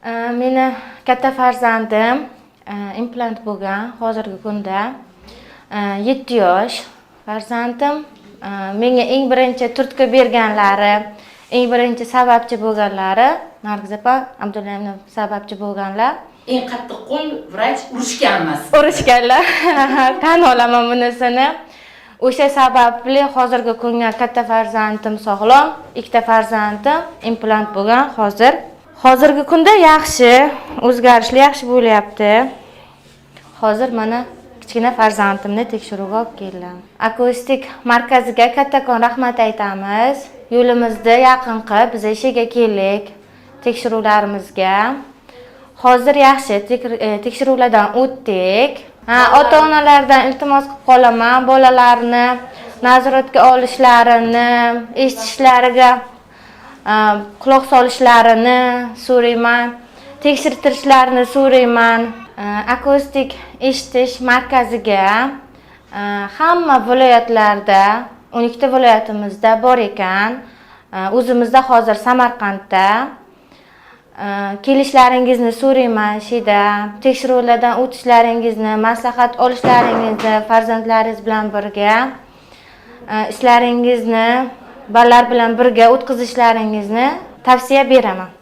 Meni katta farzandim implant bo'lgan hozirgi kunda 7 yosh farzandim. Menga eng birinchi turtki berganlari, eng birinchi sababchi bo'lganlari Nargiz opa, Abdullayevni sababchi bo'lganlar. Eng qattiq qo'l vrach urishganmas. Urishganlar. Tan olaman bunisini. O'sha sababli hozirgi kunga katta farzandim sog'lom, ikkita farzandim implant bo'lgan hozir. Hozirgi kunda yaxshi, o'zgarishlar yaxshi bo'lyapti. Hozir mana kichkina farzandimni tekshiruvga olib keldim. Akustik markaziga kattakon rahmat aytamiz. Yo'limizda yaqin qilib biz ishiga keldik tekshiruvlarimizga. Hozir yaxshi tekshiruvlardan o'tdik. Ota-onalardan iltimos qilib qolaman, bolalarni nazoratga olishlarini, eshitishlariga quloq solishlarini so'rayman, tekshirtirishlarini so'rayman. Akustik eshitish markaziga hamma viloyatlarda, 12 ta viloyatimizda bor ekan. O'zimizda hozir Samarqandda kelishlaringizni so'rayman, shida tekshiruvlardan o'tishlaringizni, maslahat olishlaringizni farzandlaringiz bilan birga ishlaringizni bolalar bilan birga o'tkazishlaringizni tavsiya beraman.